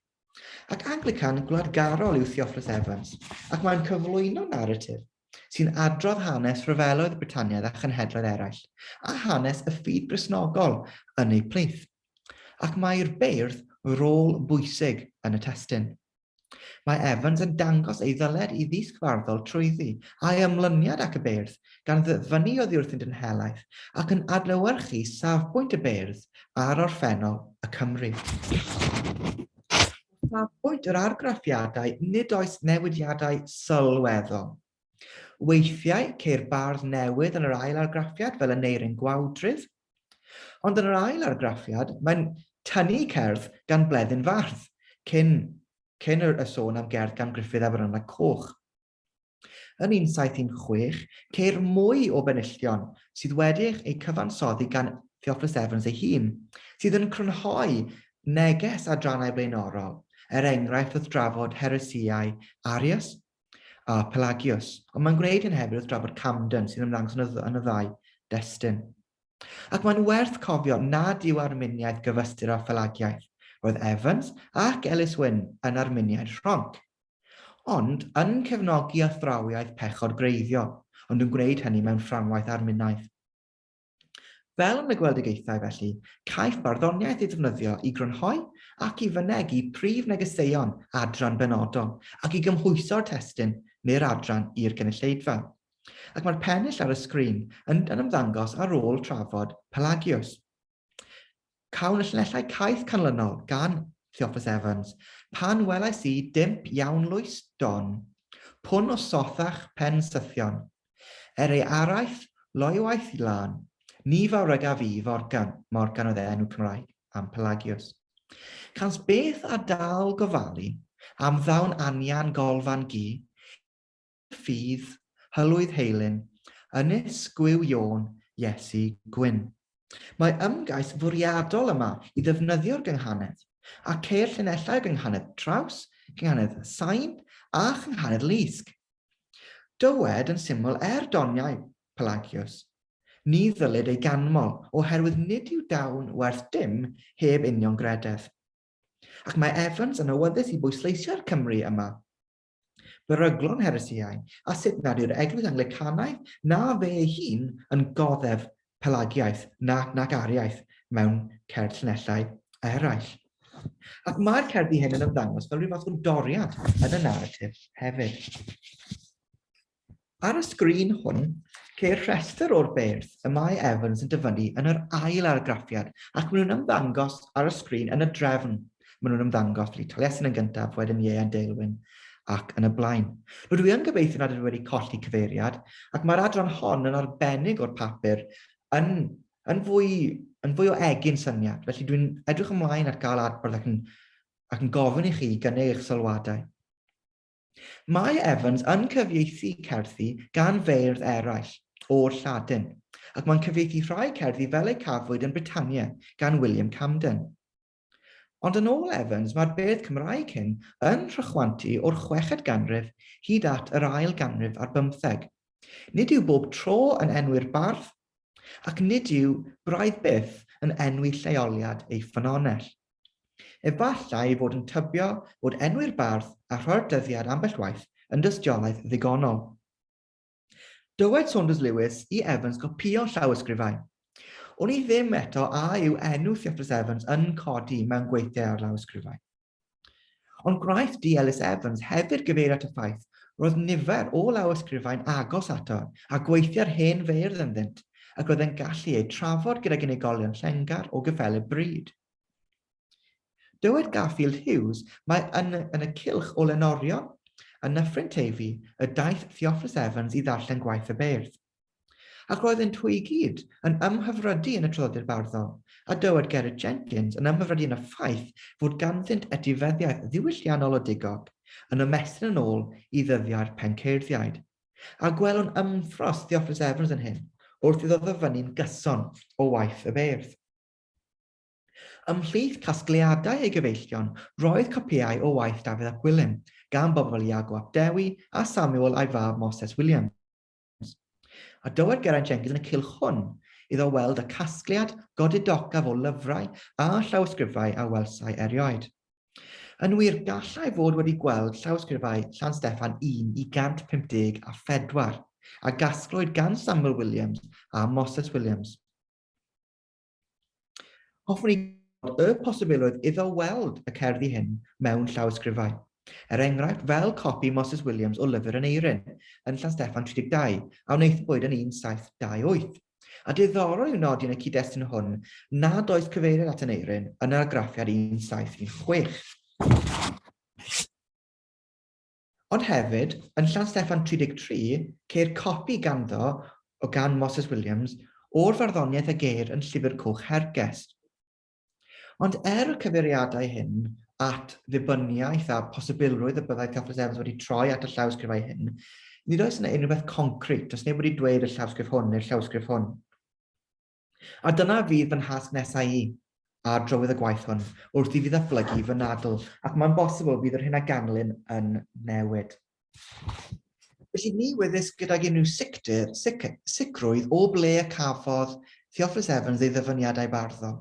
ac Anglican gwladgarol yw Theophilus Evans, ac mae'n cyflwyno naratif sy'n adrodd hanes rhyfeloedd Britaniaidd a chenhedloedd eraill, a hanes y ffydd Gristnogol yn ei plith. Ac mae'r beirdd rôl bwysig yn y testun. Mae Evans yn dangos ei ddyled i ddisgfarddol trwyddi a'i ymlyniad ac y beirdd gan ddyfynu oddi wrthynt yn helaeth ac yn adlewyrchu safbwynt y beirdd ar orffennol y Cymru. Safbwynt yr argraffiadau nid oes newidiadau sylweddol. Weithiau ceir bardd newydd yn yr ail argraffiad fel y Neirin Gwawdrydd, ond yn yr ail argraffiad mae'n tynnu cerdd gan Bleddyn Fardd cyn y sôn am gerdd gan Gruffydd Abertawe Coch. Yn 1716, ceir mwy o benillion sydd wedi eu cyfansoddi gan Theophilus Evans ei hun, sydd yn crynhoi neges adrannau blaenorol, enghraifft wrth drafod heresiau Arius a Pelagius, ond mae'n gwneud hyn hefyd wrth drafod Camden sydd yn ymddangos yn y ddau destun. Ac mae'n werth cofio nad yw arminiaeth gyfystyr â Pelagiaeth. Roedd Evans ac Ellis Wynne yn arminiaid rhonc, ond yn cefnogi athrawiaeth pechod greiddiol, ond yn gwneud hynny mewn fframwaith arminaeth. Fel yn y gweledigaethau felly, caiff barddoniaeth ei ddefnyddio i grynhoi ac i fynegu prif negeseuon adran benodol ac i gymhwyso'r testun neu'r adran i'r gynulleidfa. Ac mae'r pennill ar y sgrin yn ymddangos ar ôl trafod Pelagius. Cawn y llinellau caeth canlynol gan Theophilus Evans, pan welais i dimp iawnlwys don, pwn o sothach pen sythion, ei araith loiwaith i lan, ni fawryg a fi Morgan oedd enw Cymraeg am Pelagius. Cans beth a dal gofalu am ddawn anian golfan gi, ffydd, hylwydd heilyn, ynys gwyw iôn, Iesu gwyn. Mae ymgais fwriadol yma i ddefnyddio'r gynghanedd, a ceir llinellau gynghanedd traws, gynghanedd sain a gynghanedd lusg. Dywed yn syml doniau Pelagius. Ni ddylid ei ganmol oherwydd nid yw dawn werth dim heb union grededd. Ac mae Evans yn awyddus i bwysleisio'r Cymru yma. Beryglon heresiau a sut nad yw'r eglwys Anglicanaidd na fe ei hun yn goddef Pelagiaeth nac ariaeth mewn cerdd llinellau eraill. Ac mae'r cerddi hyn yn ymddangos fel rhyw fath o doriad yn y naratif hefyd. Ar y sgrin hwn, ceir rhestr o'r beirdd y mae Evans yn dyfynnu yn yr ail argraffiad ac maen nhw'n ymddangos ar y sgrin yn y drefn. Maen nhw'n ymddangos fel Taliesin yn gyntaf, wedyn Ie'n Deilwyn ac yn y blaen. Dwi yn gobeithio nad ydw wedi colli cyfeiriad ac mae'r adran hon yn arbennig o'r papur yn fwy o egin syniad. Felly dwi'n edrych ymlaen at gael adborth ac yn gofyn i chi gynnig eich sylwadau. Mae Evans yn cyfieithu cerddi gan feirdd eraill o'r Lladin, ac mae'n cyfieithu rhai cerddi fel eu cafwyd yn Britannia gan William Camden. Ond yn ôl Evans, mae'r beirdd Cymraeg hyn yn rhychwantu o'r 6ed ganrif hyd at yr ail ganrif ar 15. Nid yw bob tro yn enwi'r bardd, ac nid yw braidd byth yn enwi lleoliad ei ffynonell. Efallai fod yn tybio fod enwi'r bardd a rhoi'r dyddiad ambell waith yn dystiolaeth ddigonol. Dywed Saunders Lewis i Evans gopio llawysgrifau. O'n i ddim eto a yw enw Theophilus Evans yn codi mewn gweithiau ar lawysgrifau. Ond gwnaeth Ellis Evans hefyd gyfeirio at y ffaith roedd nifer o lawysgrifau'n agos ato a gweithio'r hen beirdd ynddynt, ac oedd e'n gallu ei trafod gydag unigolion llengar o gyfelu bryd. Dywed Garfield Hughes mae yn y cylch o lenorion yn Nyffryn Teifi y daeth Theophilus Evans i ddarllen gwaith y beirdd. Ac roedd yn twy gyd yn ymhyfrydu yn y traddodiad barddol, a dywed Gerrit Jenkins yn ymhyfrydu yn y ffaith fod ganddynt etifeddiaeth ddiwylliannol o digog yn ymestyn yn ôl i ddyddiau'r penceirthiaid. A gwelwn ymffros Theophilus Evans yn hyn, wrth iddo ddyfynnu'n gyson o waith y beirdd. Ymhlith casgliadau ei gyfeillion, roedd copïau o waith Dafydd ap Gwilym, gan bobl Iago ap Dewi a Samuel a'i fab Moses Williams. A dywed Geraint Jenkins yn y cylch hwn iddo weld y casgliad godidocaf o lyfrau a llawysgrifau a welsau erioed. Yn wir, gallai fod wedi gweld llawysgrifau Llansteffan 1:154 a gasglwyd gan Samuel Williams a Moses Williams. Hoffwn i gweld y posibilwydd iddo weld y cerddi hyn mewn llawysgrifau. Enghraifft, fel copi Moses Williams o lyfr yn Eirin yn Llansteffan 32 a wneith bwyd yn 1728. A diddorol i'w nodi yn y cyd-destun hwn nad oes cyfeiriad at yn Eirin yn yr argraffiad 1716. Ond hefyd, yn Llansteffan 33, ceir copi ganddo o gan Moses Williams o'r farddoniaeth y geir yn Llyfr Coch Herges. Ond y cyfeiriadau hyn at ddibyniaeth a posibilrwydd y byddai Theophilus Evans wedi troi at y llawysgrifau hyn, nid oes yna unrhyw beth concret, does neb wedi dweud y llawsgrif hwn neu'r llawsgrif hwn. A dyna fydd fy nhasg nesaf i ar drywydd y gwaith hwn, wrth i fi ddatblygu fy nadl, ac mae'n bosibl bydd yr hyn a ganlyn yn newid. Felly ni weddys gydag unrhyw sicrwydd o ble y cafodd Theophilus Evans ei ddyfyniadau barddol.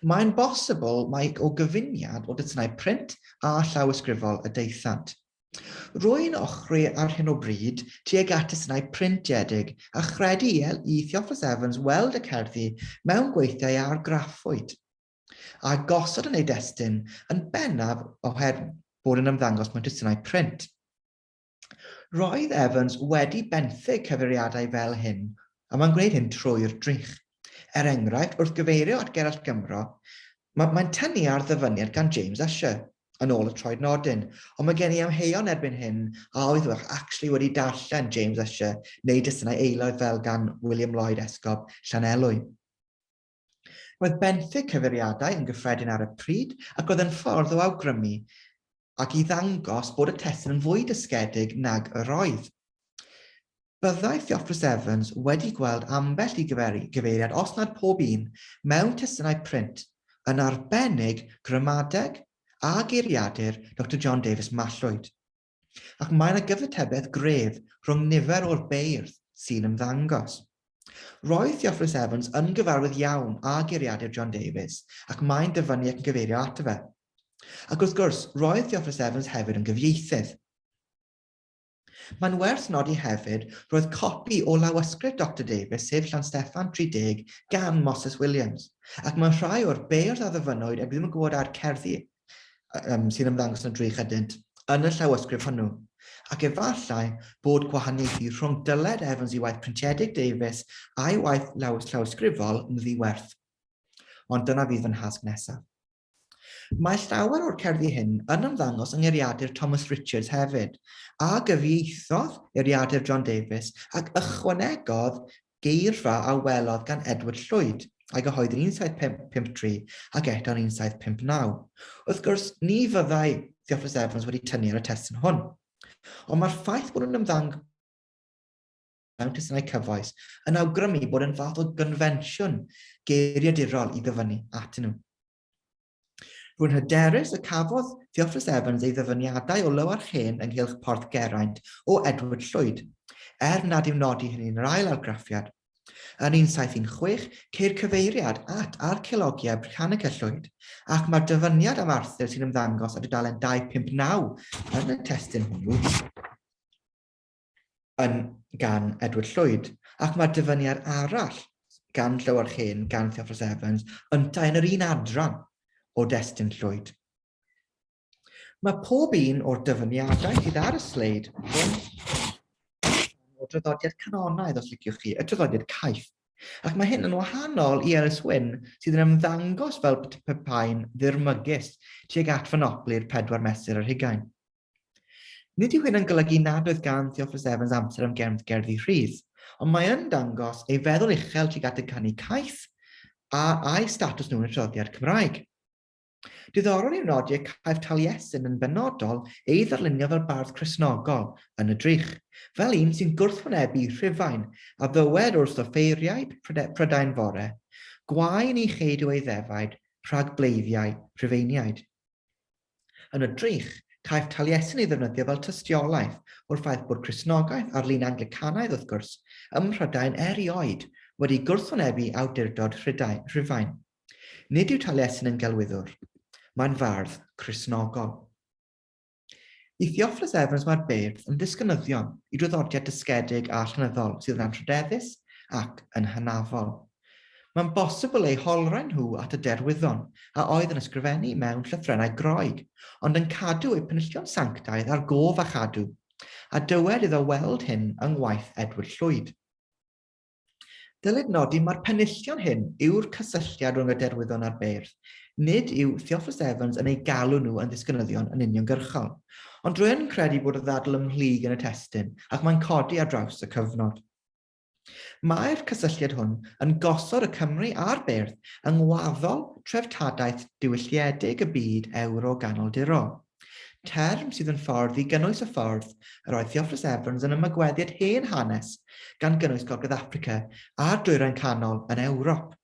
Mae'n bosibl mae o gyfuniad o destunau print a llawysgrifol y deithant. Rwy'n ochri ar hyn o bryd tuag at destunau printiedig a chredu i Theophilus Evans weld y cerddi mewn gweithiau argraffwyd a gosod yn ei destun yn bennaf oherwydd bod yn ymddangos mewn destunau print. Roedd Evans wedi benthyg cyfeiriadau fel hyn a mae'n gwneud hyn trwy'r drych. Enghraifft, wrth gyfeirio at Gerallt Gymro, mae'n tynnu ar ddyfyniad gan James Usher yn ôl y troed nodyn, ond mae gen i amheuon erbyn hyn a oedd actually wedi darllen James Usher neu destunau eiloedd fel gan William Lloyd Esgob Llanelwy. Roedd benthyg cyfeiriadau yn gyffredin ar y pryd ac oedd yn ffordd o awgrymu ac i ddangos bod y testun yn fwy dysgedig nag yr oedd. Byddai Theophilus Evans wedi gweld ambell i gyfeiriad, os nad pob un, mewn testunau print yn arbennig gramadeg a geiriadur Dr John Davies Mallwyd. Ac mae'n gyfatebiaeth gref rhwng nifer o'r beirdd sy'n ymddangos. Roedd Theophilus Evans yn gyfarwydd iawn â geiriadur John Davies ac mae'n dyfynnu ac yn gyfeirio ato fe. Ac wrth gwrs, roedd Theophilus Evans hefyd yn gyfieithydd. Mae'n werth nodi hefyd roedd copi o lawysgrif Dr Davies sef Llansteffan 30 gan Moses Williams, ac mae rhai o'r beirdd a ddyfynwyd ac ddim yn gwybod ar cerddi sy'n ymddangos yn y drych ydynt yn y llawysgrif hwnnw, ac efallai bod gwahaniaethu rhwng dyled Evans i waith printiedig Davies a'i waith llawysgrifol yn ddiwerth. Ond dyna fydd fy nhasg nesaf. Mae llawer o'r cerddi hyn yn ymddangos yng ngeiriadur Thomas Richards hefyd, a gyfieithodd eiriadur John Davies ac ychwanegodd geirfa a welodd gan Edward Llwyd, a'i gyhoeddi yn 1753 ac eto yn 1759. Wrth gwrs, ni fyddai Theophilus Evans wedi tynnu ar y testun hwn, ond mae'r ffaith bod yn ymddangos mewn testunau cyfoes yn awgrymu bod yn fath o gynfensiwn geiriadurol i ddyfynnu atyn nhw. Rwy'n hyderus y cafodd Theophilus Evans ei ddyfyniadau o Lywarch Hen ynghylch Porth Geraint o Edward Llwyd, nad i'w nodi hynny yn yr ail argraffiad. Yn 1716, ceir cyfeiriad at archeologia Britannica Llwyd, ac mae'r dyfyniad am Arthur sy'n ymddangos ar dudalen 259 yn y testun hwnnw gan Edward Llwyd, ac mae'r dyfyniad arall gan Lywarch Hen gan Theophilus Evans yn yr un adran o destun Llwyd. Mae pob un o'r dyfyniadau sydd ar y sleid o draddodiad canonaidd, os liciwch chi, y traddodiad caeth. Ac mae hyn yn wahanol i Ellis Wynne sydd yn ymddangos fel pepain ddirmygus tuag at fanopli'r 4 mesur yr hugain. Nid yw hyn yn golygu nad oedd gan Theophilus Evans amser am gerddi rhydd, ond mae yn dangos ei feddwl uchel tuag at y canu caeth a'i statws nhw'n y traddodiad Cymraeg. Diddorol i'w nodi y caeth Taliesin yn benodol ei ddarlunio fel bardd Cristnogol yn y drych, fel un sy'n gwrthwynebu Rhufain a ddywed wrth offeiriaid Prydain Fore, gwaen i cheidw ei ddefaid rhag bleiddiau Rhufeiniaid. Yn y drych, caeth Taliesin ei ddefnyddio fel tystiolaeth o'r ffaith bod Cristnogaeth a'r lun Anglicanaidd wrth gwrs ym Mhrydain erioed wedi gwrthwynebu awdurdod Rhufain. Nid yw Taliesin yn gelwyddwr, mae'n fardd Cristnogol. I Theophilus Evans mae'r beirdd yn disgynyddion i draddodiad dysgedig a llenyddol sydd yn anrhydeddus ac yn hynafol. Mae'n bosibl eu holrain nhw at y derwyddon a oedd yn ysgrifennu mewn llythrennau Groeg, ond yn cadw eu penillion sanctaidd ar gof a chadw, a dywed iddo weld hyn yng ngwaith Edward Llwyd. Dylid nodi mae'r penillion hyn yw'r cysylltiad rhwng y derwyddon a'r beirdd, nid yw Theophilus Evans yn ei galw nhw yn ddisgynyddion yn uniongyrchol, ond rwy'n credu bod y ddadl ymhlyg yn y testun ac mae'n codi ar draws y cyfnod. Mae'r cysylltiad hwn yn gosod y Cymru a'r beirdd yng ngwaddol treftadaeth diwylliedig y byd Ewro-ganoldirol, term sydd yn ffordd i gynnwys y ffordd yr oedd Theophilus Evans yn ymagweddiad hen hanes gan gynnwys Gogledd Affrica a'r dwyrain canol yn Ewrop.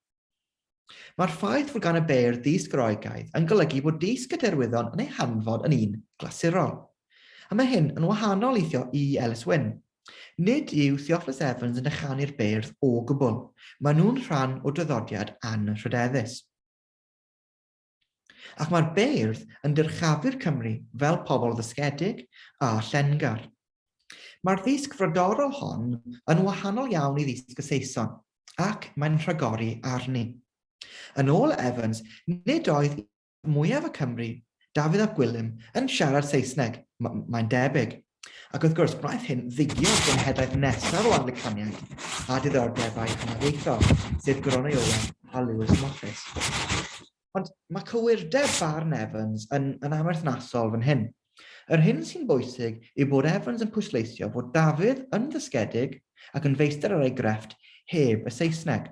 Mae'r ffaith fod gan y beirdd ddisgroegaidd yn golygu bod disgyderwyddon yn ei hanfod yn un glasurol. A mae hyn yn wahanol i Ellis Wynne. Nid yw Theophilus Evans yn echanu'r beirdd o gwbl. Maen nhw'n rhan o draddodiad anrhydeddus. Ac mae'r beirdd yn dyrchafu'r Cymru fel pobl ddysgedig a llengar. Mae'r ddisg frodorol hon yn wahanol iawn i ddisg y Saeson, ac mae'n rhagori arni. Yn ôl Evans, nid oedd mwyaf y Cymru, Dafydd ap Gwilym, yn siarad Saesneg, mae'n debyg. Ac wrth gwrs, gwnaeth hyn ddigio genhedlaeth nesaf o Anglicaniaid a diddordebau cenedlaethol, sef Gronau Owen a Lewis Moffat. Ond mae cywirdeb barn Evans yn amerthnasol fan hyn. Yr hyn sy'n bwysig yw bod Evans yn pwysleisio bod Dafydd yn ddysgedig ac yn feistr ar ei grefft heb y Saesneg.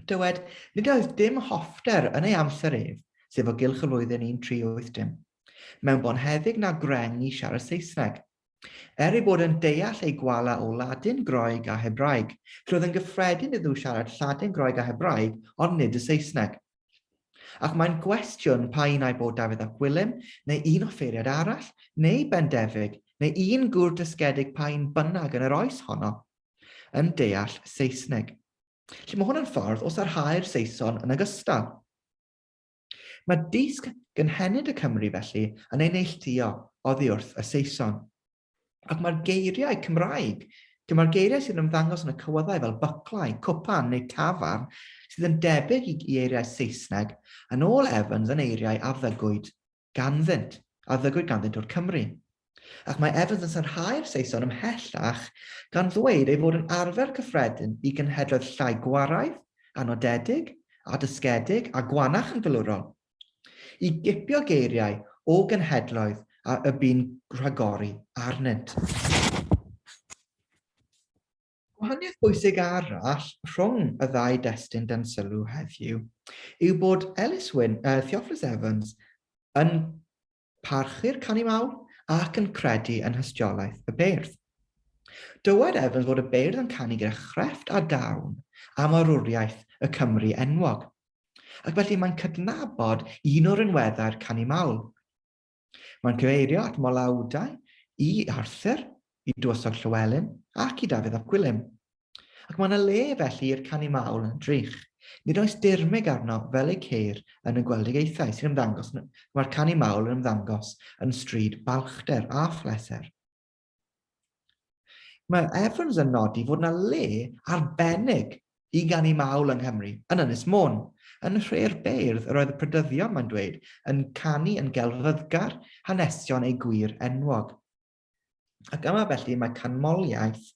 Dywed, nid oedd dim hoffter yn ei amser ef, sef o gylch y flwyddyn 1380, mewn bonheddig na greng i siarad Saesneg. Er ei bod yn deall ei gwala o Ladin, Groeg a Hebraeg, roedd yn gyffredin iddo siarad Lladin, Groeg a Hebraeg, ond nid y Saesneg. Ac mae'n gwestiwn pa un ai bod Dafydd ap Gwilym, neu un offeiriad arall, neu bendefig, neu un gwr dysgedig pa un bynnag yn yr oes honno, yn deall Saesneg. Felly mae hwn yn ffordd o sarhau'r Saeson yn ogystal. Mae disg gynhenid y Cymru felly yn ei neilltuo oddi wrth y Saeson. Ac mae'r geiriau Cymraeg, mae'r geiriau sydd yn ymddangos yn y cywyddau fel byclau, cwpan neu tafarn, sydd yn debyg i eiriau Saesneg, yn ôl Evans yn eiriau addygwyd ganddynt o'r Cymru. Ac mae Evans yn sarhau'r Saeson ymhellach gan ddweud ei fod yn arfer cyffredin i genhedloedd llai gwaraidd, anodedig, adysgedig a gwanach yn filwrol, i gipio geiriau o genhedloedd a y bu'n rhagori arnynt. Gwahaniaeth bwysig arall rhwng y ddau destun dan sylw heddiw yw bod Theophilus Evans yn parchu'r canu mawl ac yn credu yn hystiolaeth y beirdd. Dywed Evans fod y beirdd yn canu gyda chrefft a dawn am arwriaeth y Cymru enwog, ac felly mae'n cydnabod un o'r rinweddau'r canu mawl. Mae'n cyfeirio at molawdau i Arthur, i dywysog Llywelyn ac i Dafydd ap Gwilym. Ac mae'n y le felly i'r canu mawl yn drych. Nid oes dirmig arno fel ei ceir yn y gweledigaethau sy'n ymddangos, mae'r canu mawl yn ymddangos yn stryd balchder a phleser. Mae Evans yn nodi fod yna le arbennig i ganu mawl yng Nghymru yn Ynys Môn, Yn rhai'r beirdd, yr oedd y prydyddion, mae'n dweud, yn canu yn gelfyddgar hanesion ei gwir enwog. Ac yma felly mae canmoliaeth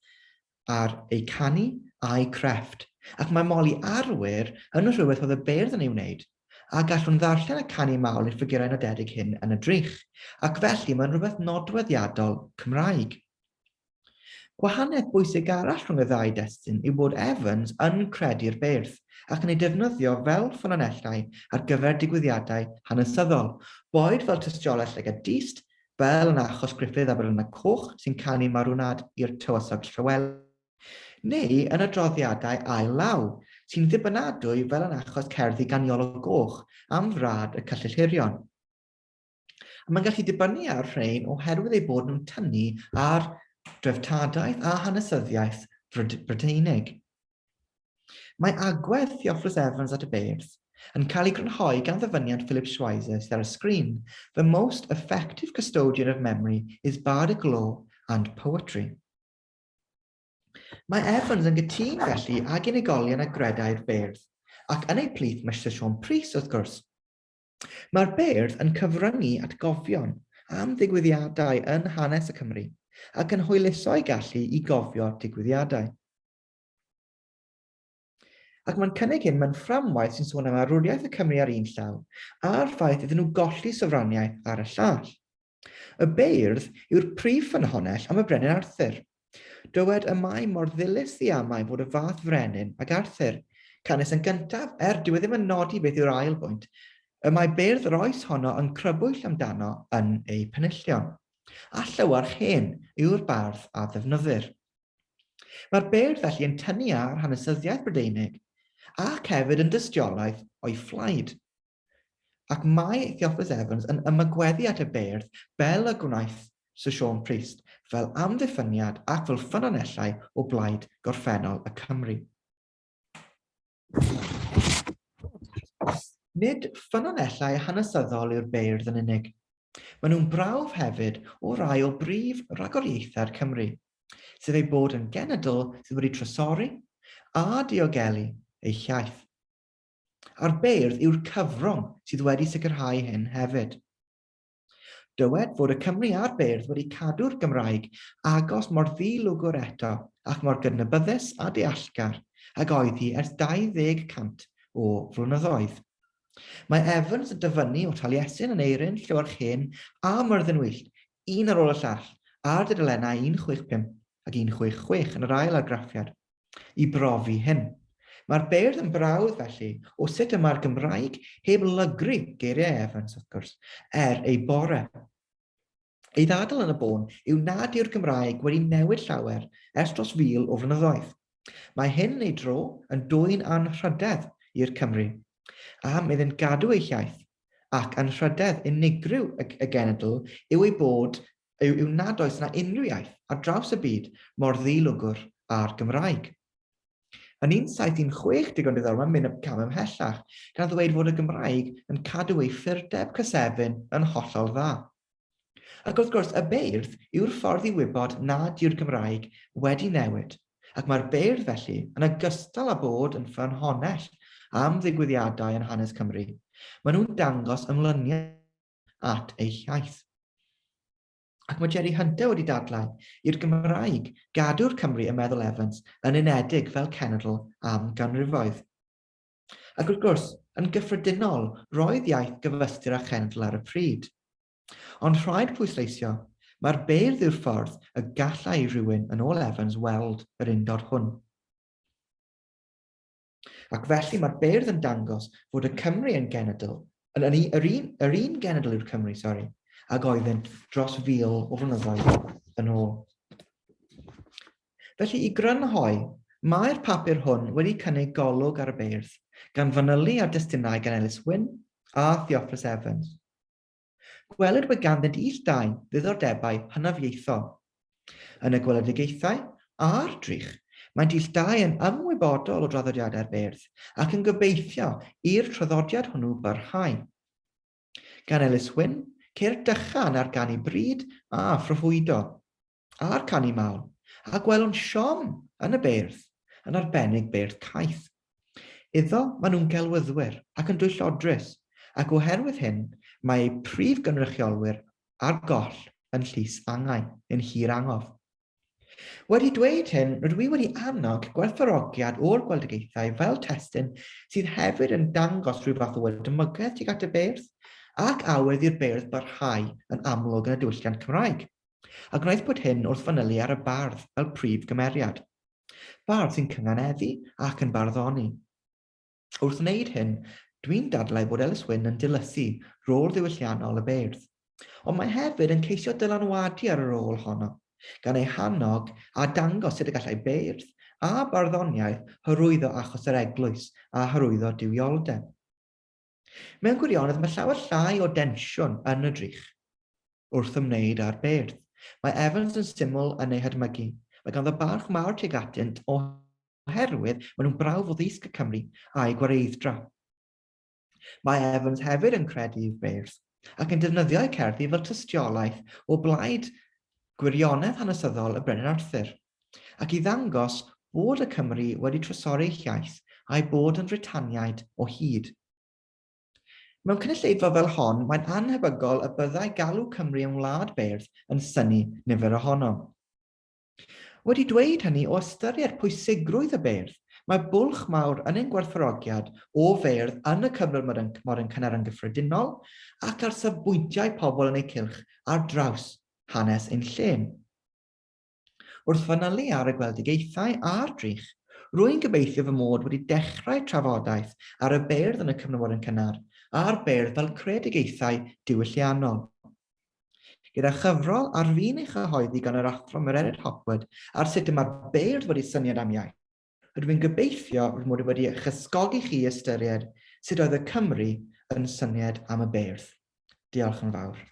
ar ei canu a'i crefft. Ac mae moli arwyr yn rhywbeth oedd y beirdd yn ei wneud. A gallwn ddarllen y canu mawl i'r ffigurau nodedig hyn yn y drych. Ac felly mae'n rhywbeth nodweddiadol Cymraeg. Gwahaniaeth bwysig arall rhwng y ddau destun yw bod Evans yn credu'r beirdd ac yn ei defnyddio fel ffynonellau ar gyfer digwyddiadau hanesyddol, boed fel tystiolaeth Lleged Dyst, fel yn achos Gruffydd Abertawe Coch sy'n canu marwnad i'r tywysog Llywel, neu yn adroddiadau ail law sy'n ddibynadwy fel yn achos cerddi gan Iolo Goch am frad y cyllillirion. Mae'n gallu dibynnu ar rhain oherwydd ei bod nhw'n tynnu ar dreftadaeth a hanesyddiaeth Brydeinig. Mae agwedd Theophilus Evans at y beirdd yn cael ei grynhoi gan ddyfyniad Philip Schweizer sydd ar y sgrin. The most effective custodian of memory is bardic law and poetry. Mae Evans yn gytun felly ag unigolion a gredau'r beirdd, ac yn ei plith mae Sir Siôn Prys wrth gwrs. Mae'r beirdd yn cyfryngu atgofion am ddigwyddiadau yn hanes y Cymru, ac yn hwyluso ei gallu i gofio digwyddiadau. Ac mae'n cynnig hyn mewn fframwaith sy'n sôn am arwriaeth y Cymru ar un llaw, a'r ffaith iddyn nhw golli sofraniaeth ar y llall. Y beirdd yw'r prif ffynhonnell am y brenin Arthur. Dywed y mae mor ddilys ddiamau fod y fath frenin ag Arthur, canes yn gyntaf, dyw e ddim yn nodi beth yw'r ail bwynt, y mae beirdd yr oes honno yn crybwyll amdano yn ei penillion. A Llywarch Hen yw'r bardd a ddefnyddir. Mae'r beirdd felly yn tynnu ar hanesyddiaeth Brydeinig ac hefyd yn dystiolaeth o'i fflaid. Ac mae Theophilus Evans yn ymagweddu at y beirdd fel y gwnaeth Sir Siôn Prys, fel amddiffyniad ac fel ffynonellau o blaid gorffennol y Cymru. Nid ffynonellau hanesyddol yw'r beirdd yn unig. Maen nhw'n brawf hefyd o rai o brif ragoriaethau'r Cymru, sydd ei bod yn genedl sydd wedi trysori a diogelu ei llaeth. A'r beirdd yw'r cyfrwng sydd wedi sicrhau hyn hefyd. Dywed fod y Cymru a'r beirdd wedi cadw'r Gymraeg agos mor ddilwgwr eto ac mor gydnabyddus a deallgar ac oedd hi ers 20 o flynyddoedd. Mae Evans yn dyfynnu o Taliesin yn Eirin, Llywarch Hen a Myrddin Wyllt, un ar ôl y llall, ar dudalennau 165 ac 166 yn yr ail argraffiad, i brofi hyn. Mae'r beirdd yn brawd felly o sut y mae'r Gymraeg heb lygru geiriau Evans, wrth gwrs, ei bore. Ei ddadl yn y bôn yw nad yw'r Gymraeg wedi newid llawer ers dros 1000 o flynyddoedd. Mae hyn ei dro yn dwyn anrhydedd i'r Cymru, am iddynt gadw ei llaeth, ac anrhydedd unigryw y genedl yw ei bod yw nad oes yna unrhyw iaith ar draws y byd mor ddilwgwr a'r Gymraeg. Yn 1716 digon diddorol mae'n mynd y cam ymhellach, gan ddweud fod y Gymraeg yn cadw ei ffurteb cysefin yn hollol dda. Ac wrth gwrs, y beirdd yw'r ffordd i wybod nad yw'r Gymraeg wedi newid, ac mae'r beirdd felly yn ogystal â bod yn ffynhonnell am ddigwyddiadau yn hanes Cymru. Maen nhw'n dangos ymlyniad at ei llaeth. Ac mae Jerry Hunter wedi dadlau i'r Gymraeg gadw'r Cymru y meddwl Evans yn unedig fel cenedl am ganrifoedd. Ac wrth gwrs, yn gyffredinol, roedd iaith gyfystyr a chenedl ar y pryd. Ond rhaid pwysleisio, mae'r beirdd yw'r ffordd y gallai rhywun yn ôl Evans weld yr undod hwn. Ac felly mae'r beirdd yn dangos fod y Cymru yn genedl, yr un genedl yw'r Cymru, ac oeddynt dros 1000 o flynyddoedd yn ôl. Felly i grynhoi, mae'r papur hwn wedi cynnig golwg ar y beirdd, gan fanylu ar destunau gan Ellis Wynne a Theophilus Evans. Gweled bod ganddynt ill-dau ddiddordebau hynafieithol. Yn y gweledigaethau a'r drych, mae'n ill-dau yn ymwybodol o draddodiadau'r beirdd ac yn gobeithio i'r traddodiad hwnnw barhau. Gan Ellis Wynne, ceir dychan ar ganu bryd a phroffwydo, a'r canu mawl, a gwelwn siom yn y beirdd, yn arbennig beirdd caeth. Iddo, maen nhw'n gelwyddwyr ac yn dwyllodrus, ac oherwydd hyn, mae prif gynrychiolwyr a'r goll yn llys angau, yn hir angof. Wedi dweud hyn, rydw i wedi annog gwerthfawrogiad o'r gweledigaethau fel testyn sydd hefyd yn dangos rhyw fath o wedymygaeth tuag at y beirdd ac awydd i'r beirdd barhau yn amlwg yn y diwylliant Cymraeg. A gwnaeth bod hyn wrth fanylu ar y bardd fel prif gymeriad. Bardd sy'n cynganeddu ac yn barddoni. Wrth wneud hyn, dwi'n dadlau bod Ellis Wynne yn dilysu rôl ddiwylliannol y beirdd, ond mae hefyd yn ceisio dylanwadu ar y rôl honno, gan ei hannog a dangos sut y gallai beirdd a barddoniaeth hyrwyddo achos yr eglwys a hyrwyddo dywioldeb. Mewn gwirionedd, mae llawer llai o densiwn yn y drych wrth ymwneud â'r beirdd. Mae Evans yn syml yn ei hydmygu. Mae ganddo barch mawr tuag atynt oherwydd maen nhw'n brawf o ddisg y Cymru a'i gwareiddra. Mae Evans hefyd yn credu i'r beirdd ac yn defnyddio eu cerddi fel tystiolaeth o blaid gwirionedd hanesyddol y Brenin Arthur, ac i ddangos bod y Cymru wedi trysori llais a'i bod yn Fritaniaid o hyd. Mewn cynulleidfa fel hon, mae'n anhebygol y byddai galw Cymru yn wlad beirdd yn synnu nifer ohono. Wedi dweud hynny o ystyried pwysigrwydd y beirdd, mae bwlch mawr yn ein gwerthfawrogiad o feirdd yn y cyfnod modern cynnar yn gyffredinol ac ar safbwyntiau pobl yn eu cylch ar draws hanes ein llyn. Wrth fanylu ar y gweledigaethau a'r drych, rwy'n gobeithio fy mod wedi dechrau trafodaeth ar y beirdd yn y cyfnod modern cynnar a'r beirdd fel creadigaethau diwylliannol. Gyda chyfrol ar fin ei chyhoeddi gan yr athro Mawrth Hopwood ar sut y mae'r beirdd wedi syniad am iaith, rydw i'n gobeithio fy mod wedi chysgogi chi ystyried sut oedd y Cymru yn syniad am y beirdd. Diolch yn fawr.